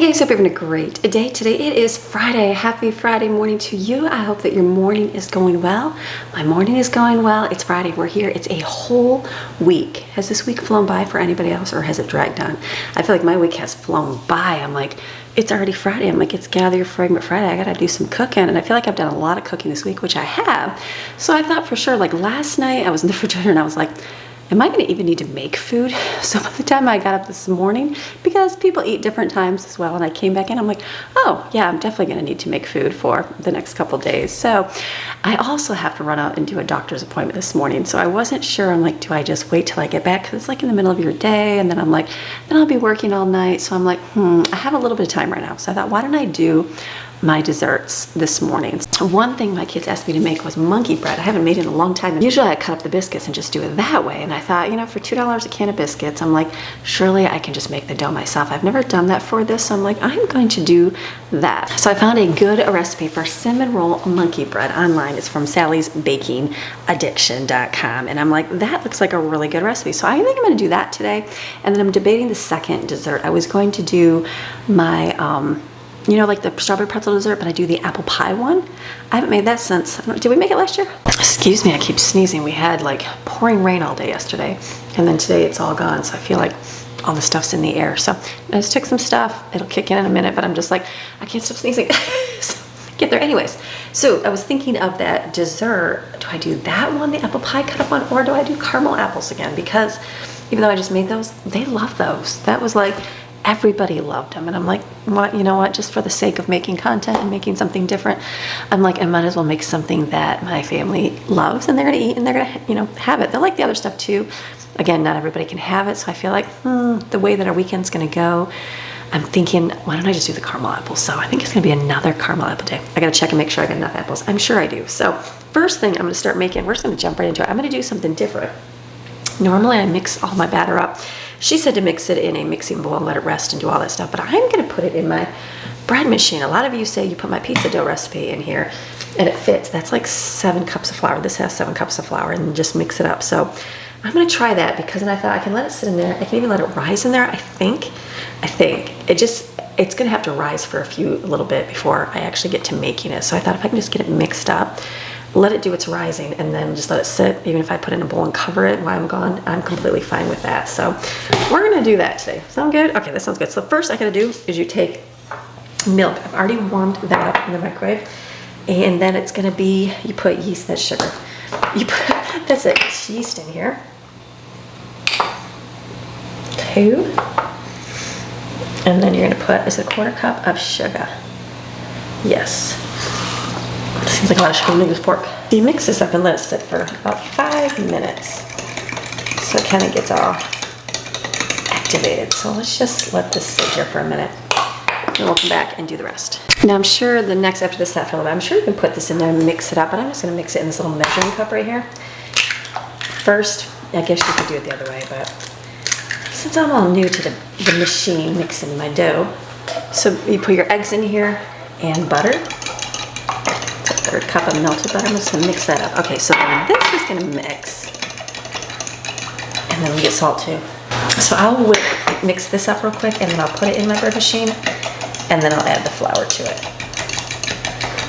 guys, hope you're having a great day today. It is Friday. Happy Friday morning to you. I hope that your morning is going well. My morning is going well. It's Friday. We're here. It's a whole week. Has this week flown by for anybody else, or has it dragged on? I feel like my week has flown by. I'm like, it's already Friday. I'm like, it's Gather Your Fragment Friday. I gotta do some cooking, and I feel like I've done a lot of cooking this week, which I have. So I thought for sure, like last night I was in the refrigerator and I was like, am I going to even need to make food? So by the time I got up this morning, because people eat different times as well, and I came back in, I'm like, oh yeah, I'm definitely going to need to make food for the next couple days. So I also have to run out and do a doctor's appointment this morning. So I wasn't sure. I'm like, do I just wait till I get back? Because it's like in the middle of your day, and then I'm like, then I'll be working all night. So I'm like, I have a little bit of time right now. So I thought, why don't I do my desserts this morning? One thing my kids asked me to make was monkey bread. I haven't made it in a long time. Usually I cut up the biscuits and just do it that way. And I thought, you know, for $2 a can of biscuits, I'm like, surely I can just make the dough myself. I've never done that for this. So I'm like, I'm going to do that. So I found a good recipe for cinnamon roll monkey bread online. It's from sallysbakingaddiction.com. And I'm like, that looks like a really good recipe. So I think I'm going to do that today. And then I'm debating the second dessert. I was going to do my, you know, like the strawberry pretzel dessert, but I do the apple pie one. I haven't made that since, did we make it last year? Excuse me, I keep sneezing. We had like pouring rain all day yesterday, and then today it's all gone. So I feel like all the stuff's in the air. So I just took some stuff. It'll kick in a minute, but I'm just like, I can't stop sneezing. So get there. Anyways, so I was thinking of that dessert. Do I do that one, the apple pie cut up one, or do I do caramel apples again? Because even though I just made those, they love those. That was like, everybody loved them. And I'm like, what, you know what, just for the sake of making content and making something different, I'm like, I might as well make something that my family loves and they're gonna eat and they're gonna, you know, have it. They like the other stuff too. Again, not everybody can have it. So I feel like the way that our weekend's gonna go, I'm thinking, why don't I just do the caramel apples? So I think it's gonna be another caramel apple day. I gotta check and make sure I got enough apples. I'm sure I do. So first thing I'm gonna start making, we're just gonna jump right into it. I'm gonna do something different. Normally I mix all my batter up. She said to mix it in a mixing bowl and let it rest and do all that stuff, but I'm gonna put it in my bread machine. A lot of you say you put my pizza dough recipe in here and it fits. That's like 7 cups of flour. This has 7 cups of flour, and just mix it up. So I'm gonna try that, because then I thought I can let it sit in there. I can even let it rise in there, I think. It's gonna have to rise for a little bit before I actually get to making it. So I thought if I can just get it mixed up, let it do its rising, and then just let it sit. Even if I put it in a bowl and cover it while I'm gone, I'm completely fine with that. So we're gonna do that today. Sound good? Okay, that sounds good. So the first I gotta do is you take milk. I've already warmed that up in the microwave. And then it's gonna be, you put yeast, that's sugar. You put, that's it, yeast in here. 2. And then you're gonna put, is it a 1/4 cup of sugar? Yes. Seems like a lot of sugar to make this pork. You mix this up and let it sit for about 5 minutes, so it kind of gets all activated. So let's just let this sit here for a minute, and we'll come back and do the rest. Now I'm sure the next, after this sat for a little bit, I'm sure you can put this in there and mix it up, but I'm just gonna mix it in this little measuring cup right here. First, I guess you could do it the other way, but since I'm all new to the machine mixing my dough, so you put your eggs in here and butter. 1/3 cup of melted butter. I'm just gonna mix that up. Okay, so then this is gonna mix, and then we get salt too. So I'll mix this up real quick, and then I'll put it in my bread machine, and then I'll add the flour to it.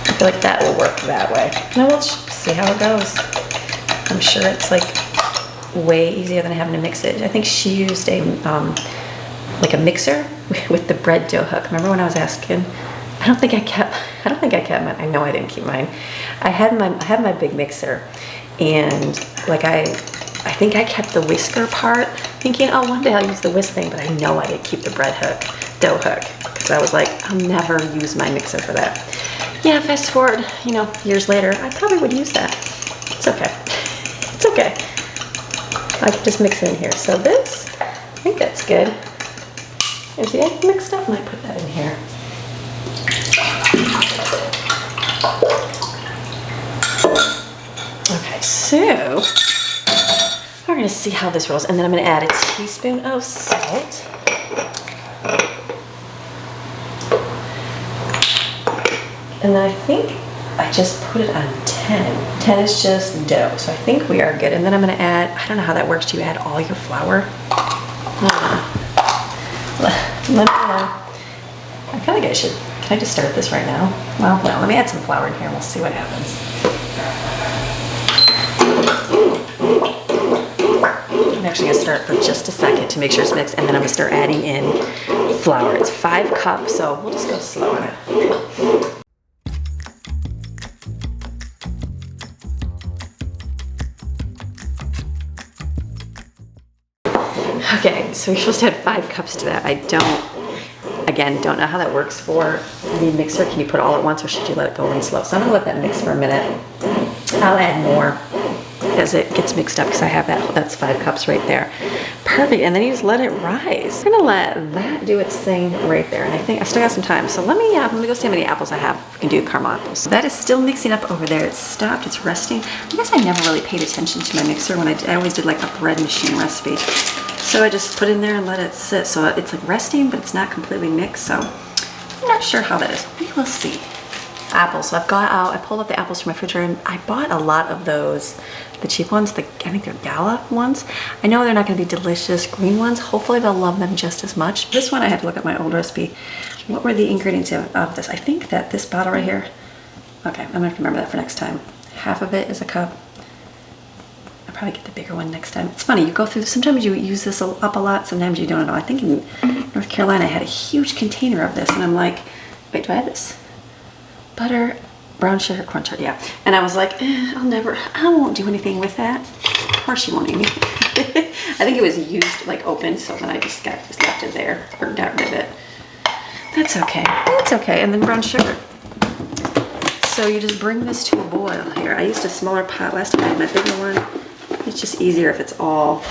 I feel like that will work that way. Now we'll see how it goes. I'm sure it's like way easier than having to mix it. I think she used a like a mixer with the bread dough hook. Remember when I was asking? I don't think I kept mine. I know I didn't keep mine. I had my big mixer, and like I think I kept the whisker part, thinking, oh, one day I'll use the whisk thing, but I know I didn't keep the dough hook, because I was like, I'll never use my mixer for that. Yeah, fast forward, you know, years later, I probably would use that. It's okay. It's okay. I can just mix it in here. So this, I think that's good. There's the egg mixed up, and I put that in here. Okay, so we're gonna see how this rolls, and then I'm gonna add a teaspoon of salt. And then I think I just put it on 10. 10 is just dough, so I think we are good. And then I'm gonna add, I don't know how that works. Do you add all your flour? Let me know. feel like I should, can I just start this right now? Well, no, let me add some flour in here and we'll see what happens. I'm actually gonna start for just a second to make sure it's mixed, and then I'm gonna start adding in flour. It's 5 cups, so we'll just go slow on it. Okay, so you're supposed to add 5 cups to that. I don't know how that works for the mixer. Can you put it all at once or should you let it go in slow? So I'm gonna let that mix for a minute. I'll add more as it gets mixed up because I have that's 5 cups right there. Perfect, and then you just let it rise. I'm gonna let that do its thing right there. And I think I still got some time. So let me go see how many apples I have. We can do caramel apples. So that is still mixing up over there. It's stopped, it's resting. I guess I never really paid attention to my mixer when I always did like a bread machine recipe. So I just put in there and let it sit. So it's like resting, but it's not completely mixed. So I'm not sure how that is. We will see. Apples. So I've got out, I pulled up the apples from my refrigerator and I bought a lot of those, the cheap ones, I think they're Gala ones. I know they're not gonna be delicious green ones. Hopefully they'll love them just as much. This one I had to look at my old recipe. What were the ingredients of this? I think that this bottle right here, okay, I'm gonna have to remember that for next time. Half of it is a cup. I'll probably get the bigger one next time. It's funny, you go through, sometimes you use this up a lot, sometimes you don't at all. I think in North Carolina I had a huge container of this and I'm like, wait, do I have this? Butter, brown sugar, cornstarch, yeah. And I was like, I won't do anything with that. Of course you won't, Amy. I think it was used, like open, so then I just left it there, or got rid of it. That's okay, that's okay. And then brown sugar. So you just bring this to a boil here. I used a smaller pot last time I had my bigger one. It's just easier if it's all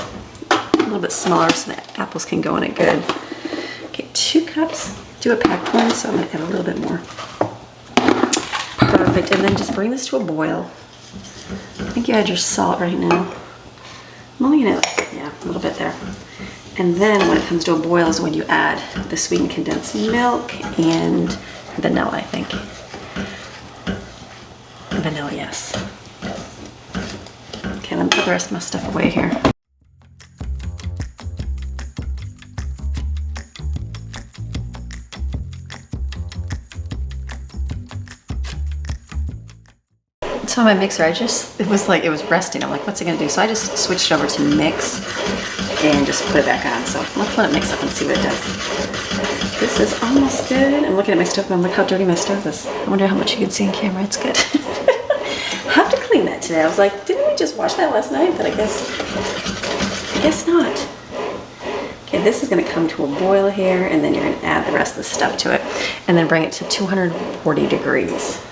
a little bit smaller so the apples can go in it good. Okay, 2 cups, do a packed one, so I'm gonna add a little bit more. Perfect, and then just bring this to a boil. I think you add your salt right now. I'm only gonna, yeah, a little bit there. And then when it comes to a boil is when you add the sweetened condensed milk and vanilla, I think. Vanilla, yes. Okay, let me put the rest of my stuff away here. So my mixer, it was resting. I'm like, what's it gonna do? So I just switched over to mix and just put it back on. So let's let it mix up and see what it does. This is almost good. I'm looking at my stove and I'm like, how dirty my stove is. I wonder how much you can see in camera. It's good. I have to clean that today. I was like, didn't we just wash that last night? But I guess not. Okay, this is gonna come to a boil here and then you're gonna add the rest of the stuff to it and then bring it to 240 degrees.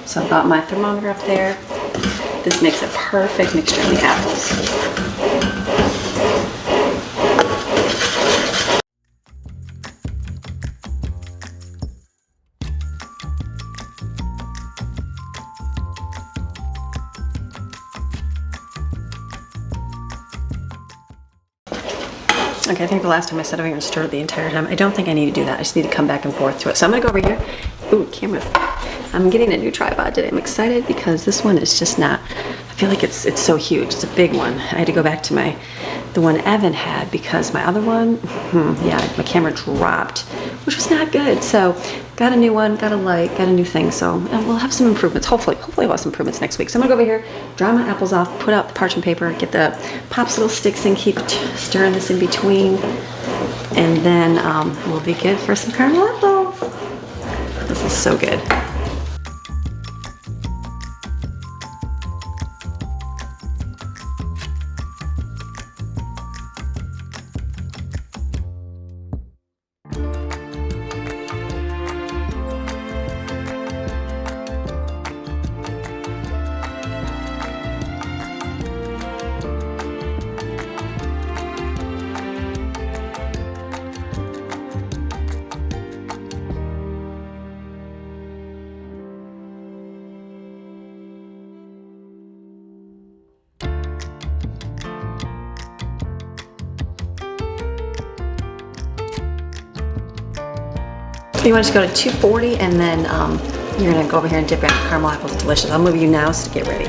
So I've got my thermometer up there. This makes a perfect mixture of the apples. Okay, I think the last time I sat over here and stirred it the entire time. I don't think I need to do that. I just need to come back and forth to it. So I'm gonna go over here. Ooh, camera. I'm getting a new tripod today. I'm excited because this one is just not, I feel like it's so huge. It's a big one. I had to go back to the one Evan had because my other one, yeah, my camera dropped, which was not good. So got a new one, got a light, got a new thing. So we'll have some improvements. Hopefully we'll have some improvements next week. So I'm gonna go over here, dry my apples off, put out the parchment paper, get the popsicle sticks and keep stirring this in between. And then we'll be good for some caramel apples. This is so good. You want to just go to 240 and then you're gonna go over here and dip in caramel apples. Delicious. I'll move you now so to get ready.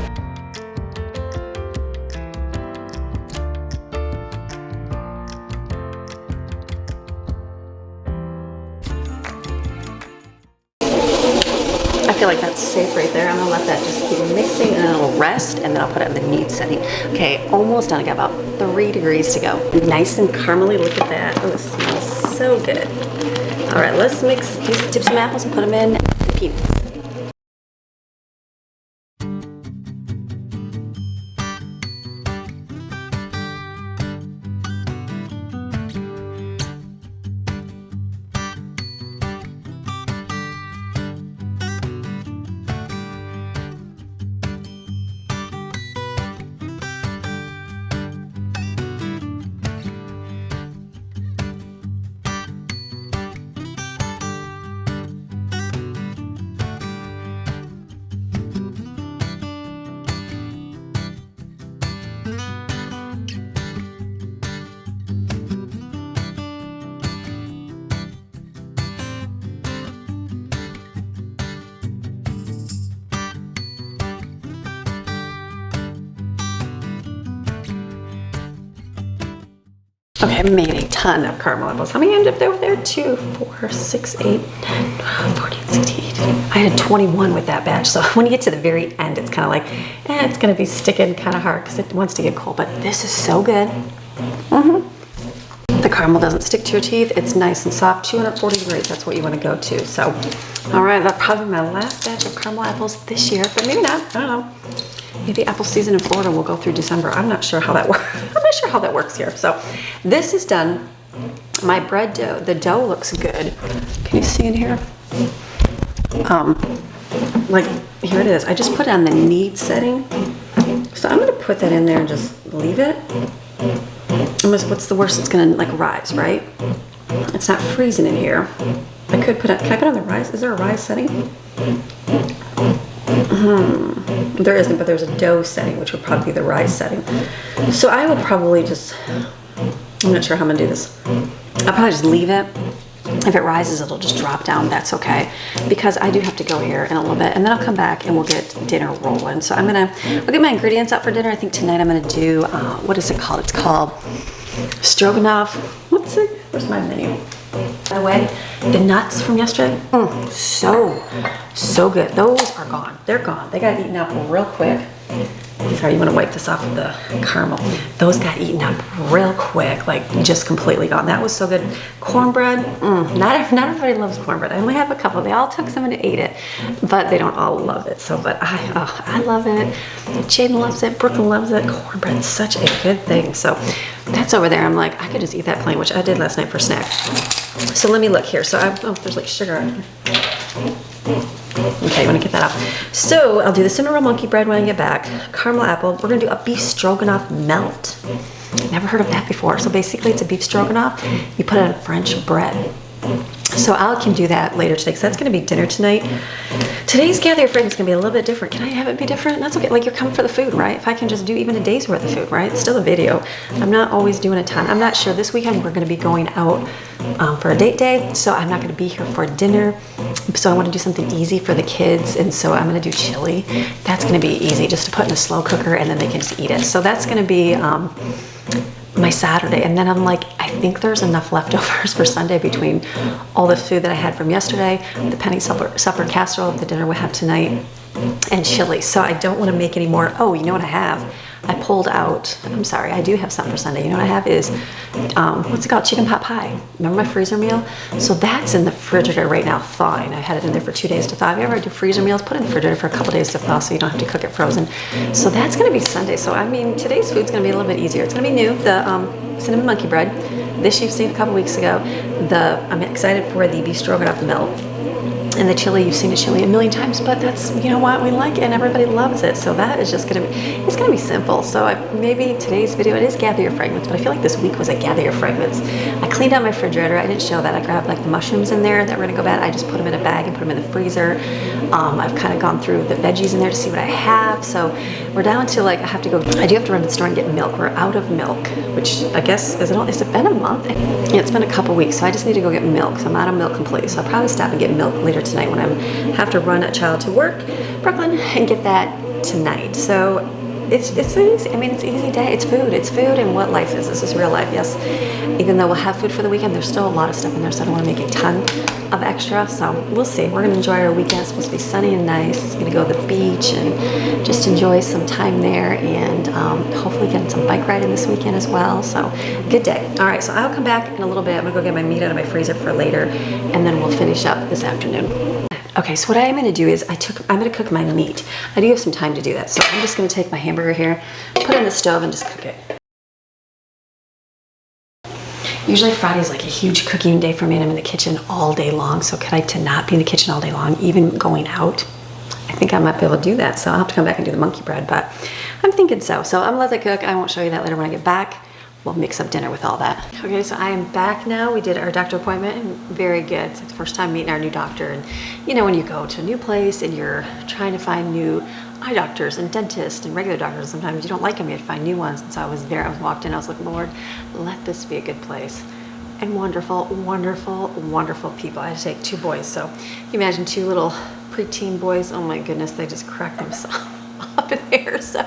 feel like that's safe right there. I'm gonna let that just keep mixing and it'll rest, and then I'll put it in the knead setting. Okay, almost done. I got about 3 degrees to go. Nice and caramely, look at that. Oh, it smells so good. All right, let's dip some apples and put them in the peanuts. Okay, I made a ton of caramel apples. How many ended up over there? 2, 4, 6, 8, 9, 12, 14, 16, 18. I had 21 with that batch. So when you get to the very end, it's kind of like, it's going to be sticking kind of hard because it wants to get cold. But this is so good. The caramel doesn't stick to your teeth. It's nice and soft. 240 degrees, that's what you want to go to. So, all right, that's probably my last batch of caramel apples this year, but maybe not. I don't know. Maybe apple season in Florida will go through December. I'm not sure how that works. I'm not sure how that works here. So this is done. My bread dough, the dough looks good. Can you see in here? Like here it is. I just put it on the knead setting. So I'm gonna put that in there and just leave it. What's the worst? It's gonna like rise, right? It's not freezing in here. I could put it, can I put it on the rise? Is there a rise setting? There isn't, but there's a dough setting, which would probably be the rise setting. So I would probably just, I'm not sure how I'm gonna do this. I'll probably just leave it. If it rises, it'll just drop down. That's okay, because I do have to go here in a little bit, and then I'll come back and we'll get dinner rolling. So I'll get my ingredients out for dinner. I think tonight I'm gonna do, what is it called? It's called Stroganoff. What's it? Where's my menu? By the way, the nuts from yesterday, so good. Those are gone. They're gone. They got eaten up real quick. Sorry, you want to wipe this off with the caramel. Those got eaten up real quick, like just completely gone. That was so good. Cornbread, not everybody loves cornbread. I only have a couple. They all took some and ate it, but they don't all love it. So, but I love it. Jaden loves it. Brooklyn loves it. Cornbread's such a good thing. So that's over there. I'm like, I could just eat that plain, which I did last night for snack. So let me look here. So there's like sugar on here. Okay, you want to get that out. So I'll do the cinnamon roll monkey bread when I get back. Caramel apple. We're going to do a beef stroganoff melt. Never heard of that before. So basically it's a beef stroganoff. You put it on French bread. So I can do that later today because that's going to be dinner tonight. Today's Gather Your Fragrance is going to be a little bit different. Can I have it be different? That's okay. Like you're coming for the food, right? If I can just do even a day's worth of food, right? It's still a video. I'm not always doing a ton. I'm not sure. This weekend we're going to be going out for a date day. So I'm not going to be here for dinner. So I want to do something easy for the kids. And so I'm going to do chili. That's going to be easy just to put in a slow cooker and then they can just eat it. So that's going to be my Saturday. And then I'm like, I think there's enough leftovers for Sunday between all the food that I had from yesterday, the penny supper casserole, the dinner we have tonight, and chili. So I don't want to make any more. Oh, you know what I have? I pulled out, I'm sorry, I do have something for Sunday. You know what I have is, what's it called? Chicken pot pie. Remember my freezer meal? So that's in the refrigerator right now thawing. I had it in there for 2 days to thaw. If you ever do freezer meals, put it in the refrigerator for a couple days to thaw so you don't have to cook it frozen. So that's gonna be Sunday. So I mean, today's food's gonna be a little bit easier. It's gonna be new, the cinnamon monkey bread. This you've seen a couple weeks ago. I'm excited for the beef stroganoff melt. And the chili, you've seen the chili a million times, but that's, you know what, we like it and everybody loves it. So that is just gonna be, it's gonna be simple. So maybe today's video, it is Gather Your Fragrance, but I feel like this week was a Gather Your Fragrance. I cleaned out my refrigerator. I didn't show that. I grabbed like the mushrooms in there that were gonna go bad. I just put them in a bag and put them in the freezer. I've kind of gone through the veggies in there to see what I have. So we're down to like, I do have to run to the store and get milk. We're out of milk, which I guess, has it been a month? Yeah, it's been a couple weeks. So I just need to go get milk. So I'm out of milk completely. So I'll probably stop and get milk later tonight when I have to run a child to work, Brooklyn, and get that tonight. So it's easy. I mean, it's easy day. It's food, and what life is. This is real life, yes. Even though we'll have food for the weekend, there's still a lot of stuff in there, so I don't want to make a ton of extra. So we'll see. We're gonna enjoy our weekend. It's supposed to be sunny and nice. Gonna go to the beach and just enjoy some time there, and hopefully get some bike riding this weekend as well. So good day. All right, so I'll come back in a little bit. I'm gonna go get my meat out of my freezer for later, and then we'll finish up this afternoon. Okay, so what I'm gonna do is I'm gonna cook my meat. I do have some time to do that, so I'm just gonna take my hamburger here, put it in the stove, and just cook it. Usually Friday's like a huge cooking day for me, and I'm in the kitchen all day long. So could I to not be in the kitchen all day long, even going out? I think I might be able to do that. So I'll have to come back and do the monkey bread, but I'm thinking so. So I'm gonna let that cook. I won't show you that later when I get back. We'll mix up dinner with all that. Okay, so I am back now. We did our doctor appointment, and very good. It's the first time meeting our new doctor. And you know, when you go to a new place and you're trying to find new eye doctors and dentists and regular doctors, sometimes you don't like them, you have to find new ones. And so I walked in, I was like, Lord, let this be a good place. And wonderful, wonderful, wonderful people. I had to take 2 boys. So you imagine 2 little preteen boys. Oh my goodness, they just cracked themselves up in there. So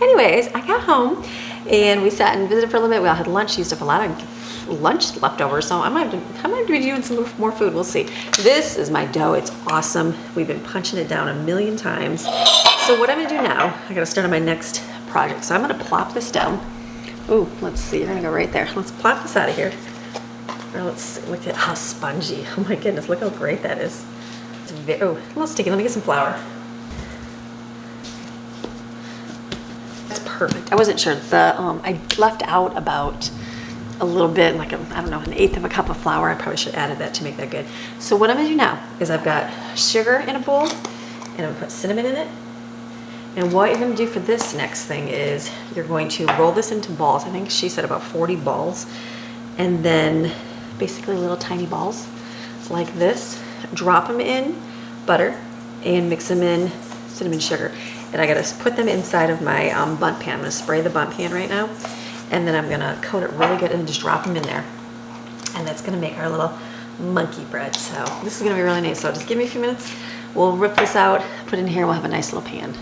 anyways, I got home and we sat and visited for a little bit. We all had lunch, used up a lot of lunch leftovers. So I might have to be doing some more food. We'll see. This is my dough. It's awesome. We've been punching it down a million times. So what I'm gonna do now, I gotta start on my next project. So I'm gonna plop this down. Ooh, let's see, you're gonna go right there. Let's plop this out of here. Or let's see, look at how spongy. Oh my goodness, look how great that is. It's a little sticky. Let me get some flour. That's perfect. I wasn't sure. I left out about a little bit, like I don't know, 1/8 of a cup of flour. I probably should have added that to make that good. So what I'm gonna do now is I've got sugar in a bowl, and I'm gonna put cinnamon in it. And what you're gonna do for this next thing is you're going to roll this into balls. I think she said about 40 balls. And then basically little tiny balls like this. Drop them in butter and mix them in cinnamon sugar. And I gotta put them inside of my bundt pan. I'm gonna spray the bundt pan right now. And then I'm gonna coat it really good and just drop them in there. And that's gonna make our little monkey bread. So this is gonna be really nice. So just give me a few minutes. We'll rip this out, put it in here, we'll have a nice little pan.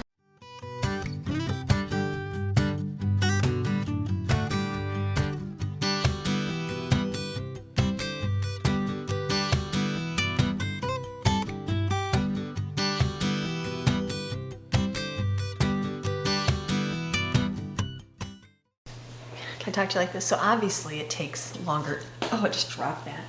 Can I talk to you like this? So obviously it takes longer. Oh, it just dropped that.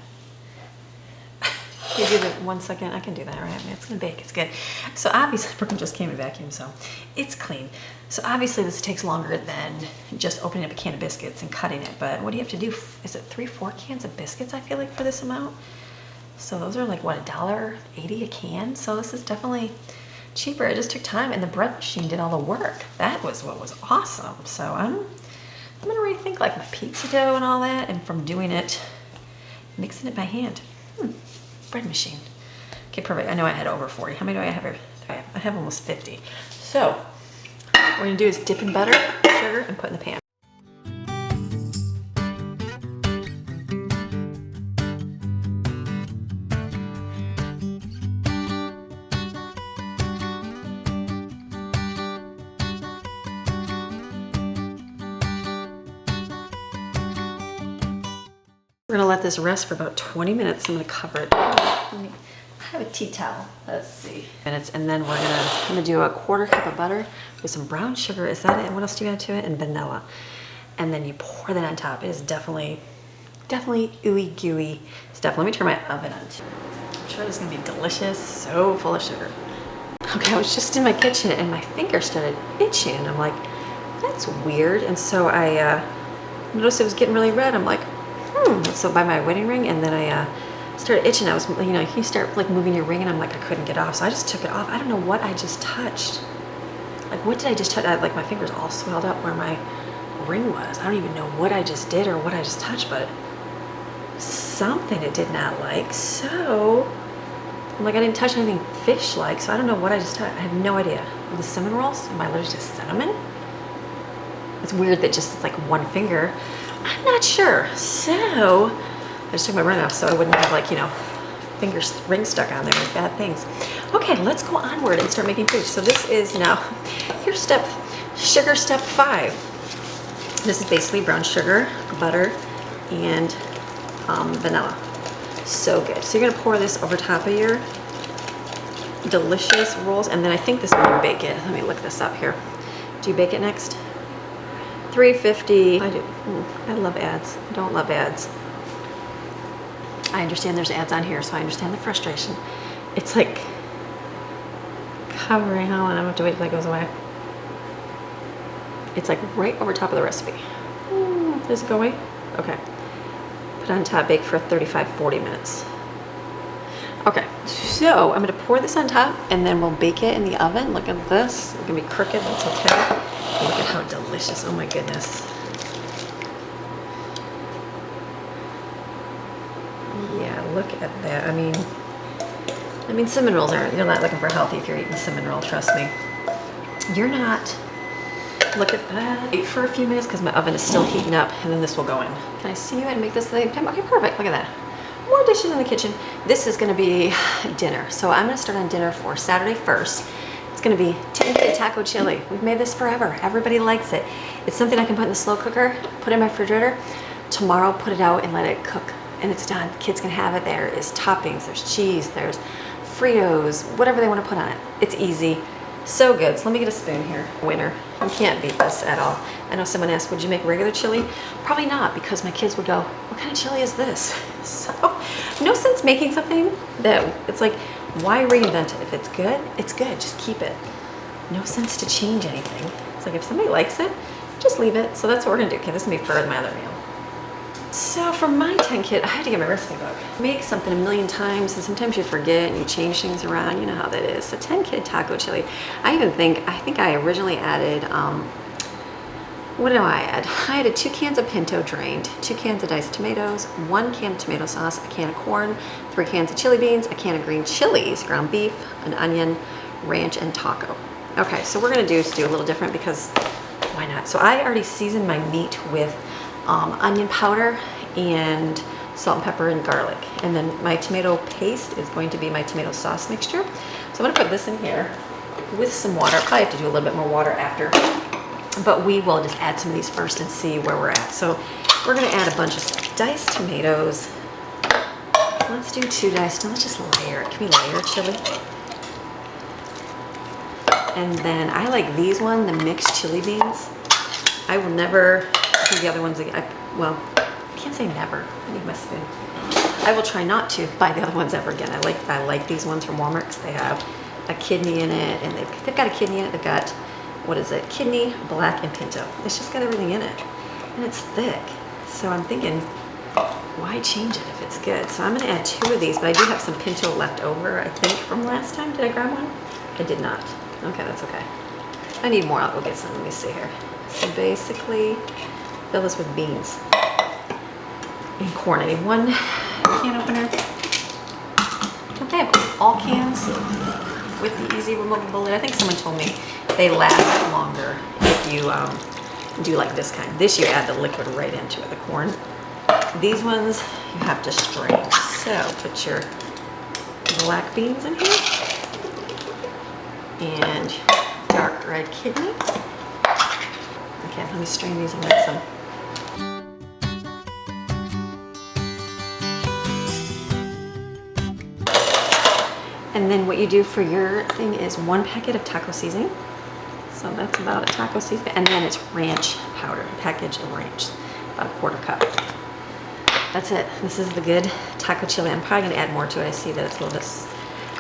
You give it 1 second. I can do that, right? I mean, it's gonna bake. It's good. So obviously, Brooklyn just came and vacuumed, so it's clean. So obviously this takes longer than just opening up a can of biscuits and cutting it. But what do you have to do? Is it 3-4 cans of biscuits? I feel like for this amount. So those are like what, $1.80 a can. So this is definitely cheaper. It just took time, and the bread machine did all the work. That was what was awesome. So I'm gonna rethink like my pizza dough and all that, and from doing it, mixing it by hand. Bread machine. Okay, perfect. I know I had over 40. How many do I have here? I have almost 50. So what we're gonna do is dip in butter, sugar, and put in the pan. We're gonna let this rest for about 20 minutes. I'm gonna cover it. I have a tea towel. Let's see. Minutes, and then I'm gonna do a 1/4 cup of butter with some brown sugar. Is that it? What else do you add to it? And vanilla. And then you pour that on top. It is definitely ooey gooey stuff. Let me turn my oven on too. I'm sure this is gonna be delicious. So full of sugar. Okay, I was just in my kitchen and my finger started itching. And I'm like, that's weird. And so I noticed it was getting really red. I'm like, So by my wedding ring, and then I started itching. I was, you know, you start like moving your ring, and I'm like, I couldn't get off. So I just took it off. I don't know what I just touched. Like, what did I just touch? Like, my fingers all swelled up where my ring was. I don't even know what I just did or what I just touched, but something it did not like. So I'm like, I didn't touch anything fish-like, so I don't know what I just touched. I have no idea. The cinnamon rolls? Am I literally just cinnamon? It's weird that just it's like one finger. I'm not sure. So I just took my ring off so I wouldn't have, like, you know, rings stuck on there with bad things. Okay, let's go onward and start making food. So this is now, here's step Sugar step 5. This is basically brown sugar, butter, and vanilla. So good. So you're gonna pour this over top of your delicious rolls, and then I think this is when you bake it. Let me look this up here. Do you bake it next? 350. I do. I love ads. I don't love ads. I understand there's ads on here, so I understand the frustration. It's like covering. Hold on, I'm gonna have to wait till that goes away. It's like right over top of the recipe. Does it go away? Okay. Put on top, bake for 35-40 minutes. Okay, so I'm gonna pour this on top and then we'll bake it in the oven. Look at this. It's gonna be crooked, that's okay. Look at how delicious, oh my goodness. Yeah, look at that. I mean cinnamon rolls you're not looking for healthy if you're eating a cinnamon roll, trust me. You're not. Look at that. Wait for a few minutes because my oven is still heating up, and then this will go in. Can I see you and make this at the same time? Okay, perfect, look at that. More dishes in the kitchen. This is gonna be dinner. So I'm gonna start on dinner for Saturday 1st. It's gonna be 10-kid taco chili. We've made this forever. Everybody likes it. It's something I can put in the slow cooker, put in my refrigerator. Tomorrow, put it out and let it cook, and it's done. Kids can have it. There is toppings, there's cheese, there's Fritos, whatever they wanna put on it. It's easy. So good. So let me get a spoon here. Winner. You can't beat this at all. I know someone asked, would you make regular chili? Probably not, because my kids would go, what kind of chili is this? So no sense making something that it's like, why reinvent it? If it's good, it's good. Just keep it. No sense to change anything. It's like if somebody likes it, just leave it. So that's what we're gonna do. Okay, this is gonna be for my other meal. So for my 10-kid, I had to get my recipe book. Make something a million times and sometimes you forget and you change things around. You know how that is. So 10-kid taco chili. I think I originally added, what did I add? I added 2 cans of pinto drained, 2 cans of diced tomatoes, 1 can of tomato sauce, a can of corn, 3 cans of chili beans, a can of green chilies, ground beef, an onion, ranch, and taco. Okay, so we're gonna do a little different because why not? So I already seasoned my meat with onion powder and salt and pepper and garlic. And then my tomato paste is going to be my tomato sauce mixture. So I'm gonna put this in here with some water. Probably have to do a little bit more water after, but we will just add some of these first and see where we're at. So we're gonna add a bunch of diced tomatoes. Let's do 2 diced, and let's just layer it. Can we layer chili? And then I like these the mixed chili beans. I will never do the other ones again. Well, I can't say never. I need my spoon. I will try not to buy the other ones ever again. I like these ones from Walmart because they have a kidney in it, and they've got a kidney in it. They've got, what is it? Kidney, black, and pinto. It's just got everything in it, and it's thick. So I'm thinking, why change it if it's good? So I'm gonna add 2 of these, but I do have some pinto left over, I think, from last time. Did I grab one? I did not. Okay, that's okay. I need more. I'll go get some. Let me see here. So basically, fill this with beans and corn. I need 1 can opener. Don't they have all cans with the easy removable lid? I think someone told me they last longer if you do like this kind. This you add the liquid right into it, the corn. These ones you have to strain. So put your black beans in here and dark red kidney. Okay, let me strain these and let some. And then what you do for your thing is 1 packet of taco seasoning. So that's about a taco seasoning. And then it's ranch powder, package of ranch, about a 1/4 cup. That's it. This is the good taco chili. I'm probably gonna add more to it. I see that it's a little bit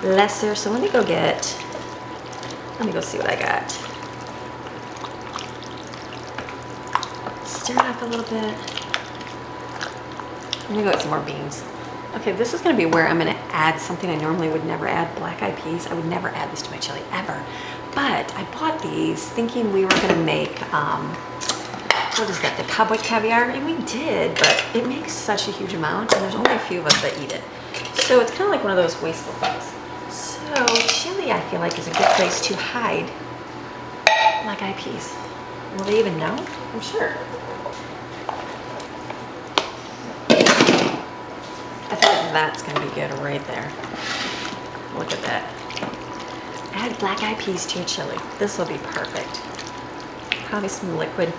lesser. So let me go see what I got. Stir it up a little bit. Let me go get some more beans. Okay, this is gonna be where I'm gonna add something I normally would never add, black-eyed peas. I would never add this to my chili, ever. But I bought these thinking we were gonna make, what is that, the cowboy caviar? And we did, but it makes such a huge amount, and there's only a few of us that eat it. So it's kind of like one of those wasteful things. So chili, I feel like, is a good place to hide black-eyed peas. Will they even know? I'm sure. I feel like that's gonna be good right there. Look at that. Add black-eyed peas to your chili. This will be perfect. probably some liquid.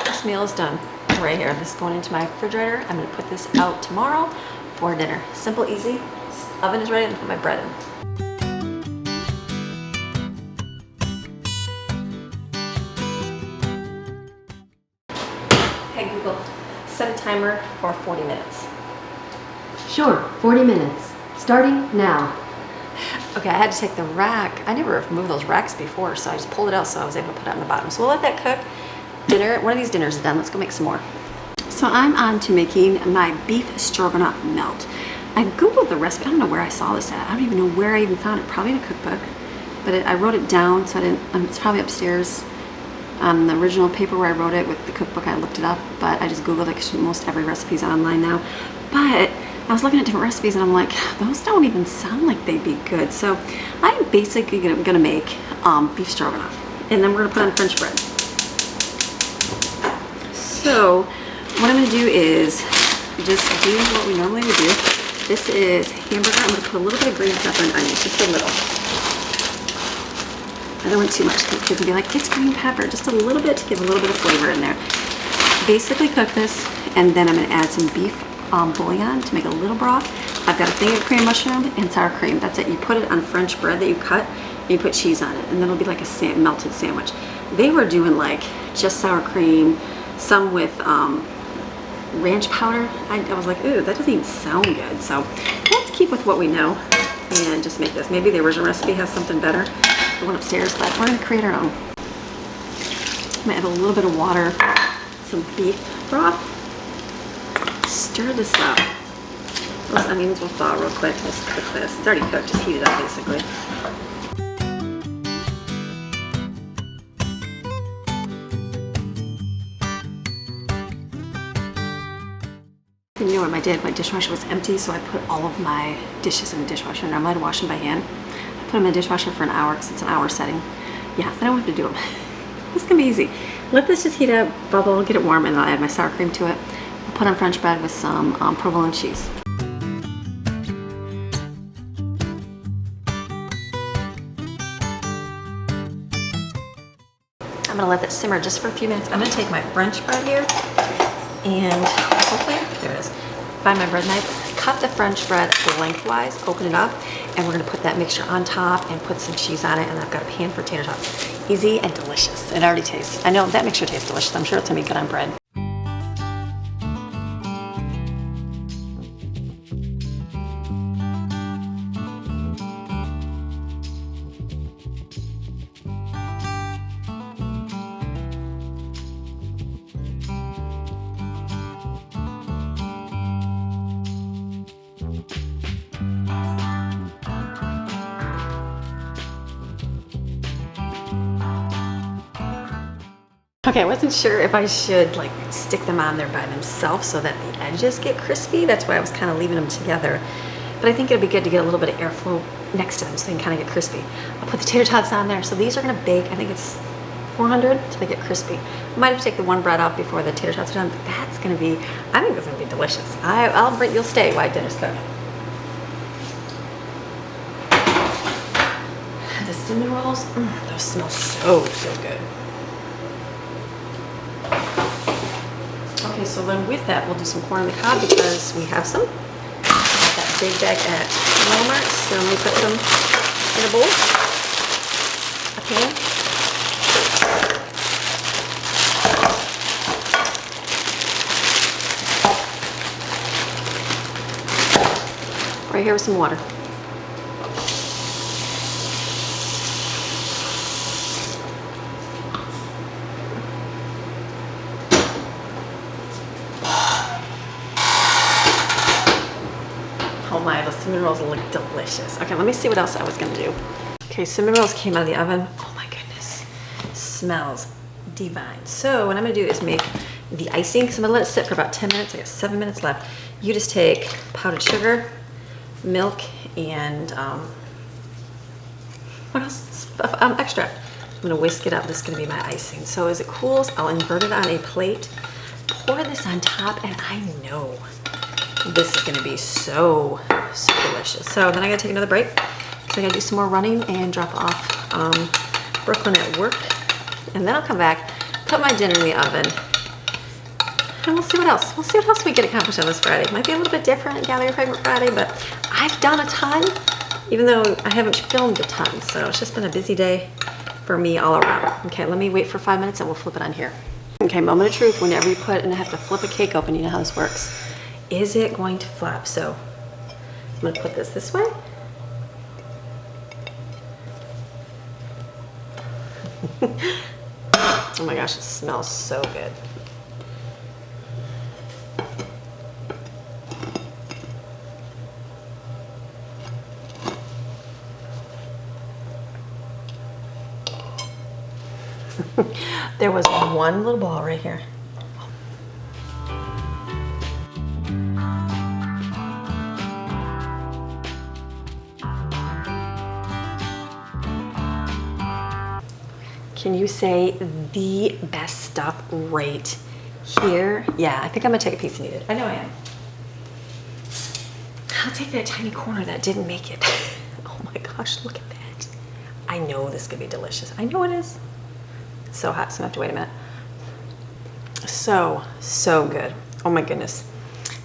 This meal is done right here. This is going into my refrigerator. I'm gonna put this out tomorrow for dinner. Simple, easy. Oven is ready to put my bread in. Hey Google, set a timer for 40 minutes. Sure, 40 minutes. Starting now. Okay, I had to take the rack. I never removed those racks before, so I just pulled it out so I was able to put it on the bottom. So we'll let that cook. Dinner, one of these dinners is done. Let's go make some more. So I'm on to making my beef stroganoff melt. I Googled the recipe. I don't know where I saw this at. I don't even know where I even found it. Probably in a cookbook. But I wrote it down, so I didn't, it's probably upstairs on the original paper where I wrote it with the cookbook. I looked it up, but I just Googled it because most every recipe is online now. But I was looking at different recipes and I'm like, those don't even sound like they'd be good. So I'm basically gonna make beef stroganoff, and then we're gonna put on French bread. So what I'm gonna do is just do what we normally would do. This is hamburger. I'm gonna put a little bit of green pepper and onions, just a little. I don't want too much because kids will be like, it's green pepper. Just a little bit to give a little bit of flavor in there. Basically cook this, and then I'm gonna add some beef bouillon to make a little broth. I've got a thing of cream mushroom and sour cream. That's it. You put it on French bread that you cut, and you put cheese on it, and then it'll be like a melted sandwich. They were doing like just sour cream, some with ranch powder. I was like, ooh, that doesn't even sound good. So let's keep with what we know and just make this. Maybe the original recipe has something better, the one upstairs, but we're gonna create our own. I'm gonna add a little bit of water, some beef broth. Stir this up. Those onions will thaw real quick. Let's cook this. It's already cooked, just heat it up basically. You know what I did? My dishwasher was empty, so I put all of my dishes in the dishwasher. Now I'm going to wash them by hand. I put them in the dishwasher for an hour because it's an hour setting. Yeah, then I don't have to do them. This can be easy. Let this just heat up, bubble, get it warm, and then I'll add my sour cream to it. Put on French bread with some provolone cheese. I'm gonna let that simmer just for a few minutes. I'm gonna take my French bread here and hopefully, there it is. Find my bread knife, cut the French bread lengthwise, open it up, and we're gonna put that mixture on top and put some cheese on it, and I've got a pan for tater tots. Easy and delicious. It already tastes, I know that mixture tastes delicious. I'm sure it's gonna be good on bread. Okay, I wasn't sure if I should like stick them on there by themselves so that the edges get crispy. That's why I was kind of leaving them together. But I think it'd be good to get a little bit of airflow next to them so they can kind of get crispy. I'll put the tater tots on there. So these are gonna bake, I think it's 400 till they get crispy. I might have to take the one bread off before the tater tots are done, but that's gonna be, I think that's gonna be delicious. You'll stay while dinner's cooking. The cinnamon rolls, those smell so good. Okay, so then with that, we'll do some corn on the cob because we have some. Got that big bag at Walmart, so let me put some in a bowl, a pan. Right here with some water. Oh my, the cinnamon rolls look delicious. Okay, let me see what else I was gonna do. Okay, cinnamon rolls came out of the oven. Oh my goodness, smells divine. So what I'm gonna do is make the icing, because I'm gonna let it sit for about 10 minutes. I got 7 minutes left. You just take powdered sugar, milk, and what else? Extract. I'm gonna whisk it up. This is gonna be my icing. So as it cools, I'll invert it on a plate, pour this on top, and I know This is gonna be so delicious. So then I gotta take another break. So I gotta do some more running and drop off Brooklyn at work. And then I'll come back, put my dinner in the oven, and we'll see what else. We'll see what else we get accomplished on this Friday. Might be a little bit different, Gather Your Favorite Friday, but I've done a ton, even though I haven't filmed a ton. So it's just been a busy day for me all around. Okay, let me wait for 5 minutes and we'll flip it on here. Okay, moment of truth. Whenever you put, and I have to flip a cake open, you know how this works. Is it going to flap? So I'm gonna put this way. Oh my gosh, it smells so good. There was one little ball right here. Can you say the best stuff right here? Yeah, I think I'm gonna take a piece and eat it. I know I am. I'll take that tiny corner that didn't make it. Oh my gosh, look at that. I know this could be delicious. I know it is. It's so hot, so I have to wait a minute. So good. Oh my goodness.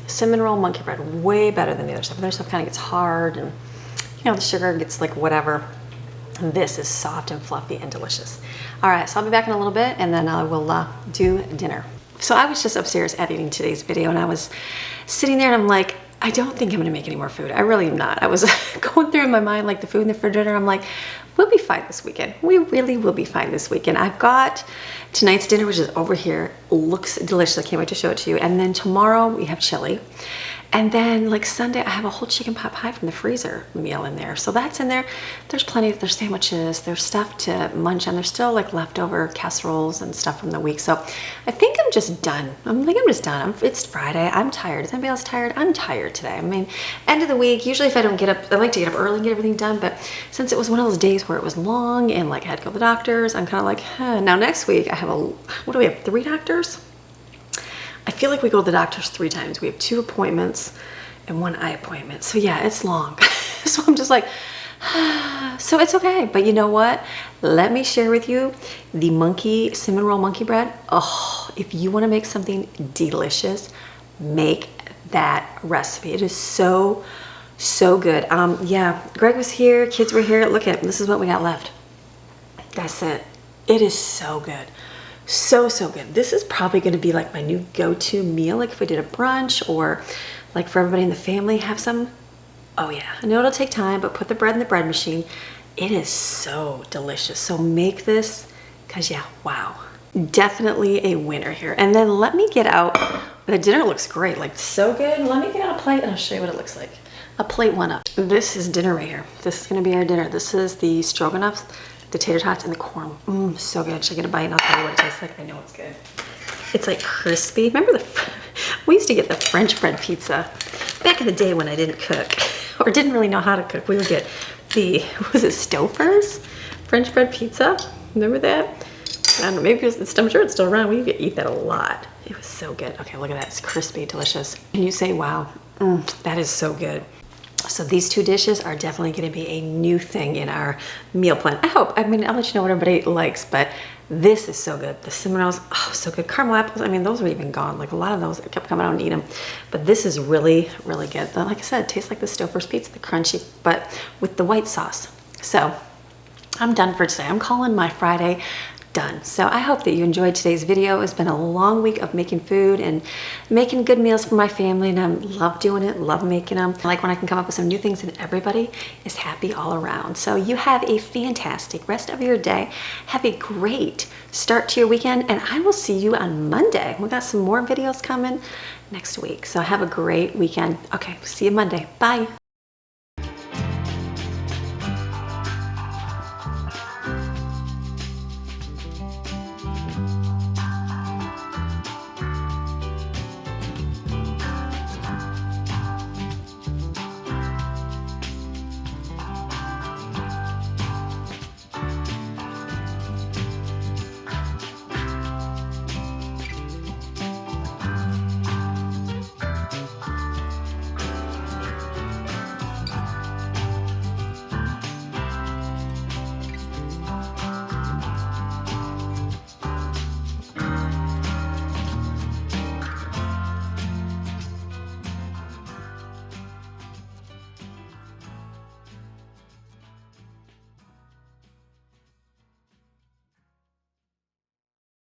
Cinnamon roll monkey bread, way better than the other stuff. The other stuff kind of gets hard and you know, the sugar gets like whatever. This is soft and fluffy and delicious. All right, so I'll be back in a little bit and then I will do dinner. So I was just upstairs editing today's video and I was sitting there and I'm like, I don't think I'm gonna make any more food. I really am not. I was going through in my mind like the food in the refrigerator. I'm like, we'll be fine this weekend. We really will be fine this weekend. I've got tonight's dinner, which is over here. Looks delicious. I can't wait to show it to you. And then tomorrow we have chili. And then like Sunday, I have a whole chicken pot pie from the freezer meal in there. So that's in there. There's plenty, there's sandwiches, there's stuff to munch on. There's still like leftover casseroles and stuff from the week. So I think I'm just done. I'm just done. It's Friday. I'm tired. Is anybody else tired? I'm tired today. I mean, end of the week, usually if I don't get up, I like to get up early and get everything done. But since it was one of those days where it was long and like I had to go to the doctors, I'm kind of like, huh. Now next week I have what do we have? 3 doctors? I feel like we go to the doctors 3 times. We have 2 appointments and 1 eye appointment. So yeah, it's long. So I'm just like, so it's okay. But you know what? Let me share with you the cinnamon roll monkey bread. Oh, if you want to make something delicious, make that recipe. It is so good. Yeah, Greg was here, kids were here. Look at, this is what we got left. That's it. It is so good. So good. This is probably going to be like my new go-to meal. Like if we did a brunch or like for everybody in the family have some. Oh yeah, I know it'll take time, but put the bread in the bread machine. It is so delicious. So make this, cause yeah, wow. Definitely a winner here. And then let me get out, the dinner looks great, like so good. Let me get out a plate and I'll show you what it looks like. A plate 1 up. This is dinner right here. This is gonna be our dinner. This is the Stroganoff, the tater tots and the corn. So good. Should I get a bite and I'll tell you what it tastes like? I know it's good. It's like crispy. Remember we used to get the French bread pizza back in the day when I didn't cook or didn't really know how to cook. We would get the, was it Stouffer's French bread pizza? Remember that? I don't know, maybe I'm sure it's still around. We used to eat that a lot. It was so good. Okay, look at that. It's crispy, delicious. And you say, wow, that is so good. So these 2 dishes are definitely going to be a new thing in our meal plan. I hope. I mean, I'll let you know what everybody likes, but this is so good. The cinnamon rolls, oh, so good. Caramel apples, I mean, those were even gone. Like a lot of those, I kept coming out and eat them. But this is really good. Like I said, it tastes like the Stouffer's pizza, the crunchy, but with the white sauce. So I'm done for today. I'm calling my Friday done. So I hope that you enjoyed today's video. It's been a long week of making food and making good meals for my family, and I love doing it, love making them. I like when I can come up with some new things and everybody is happy all around. So you have a fantastic rest of your day. Have a great start to your weekend, and I will see you on Monday. We got some more videos coming next week. So have a great weekend. Okay, see you Monday. Bye.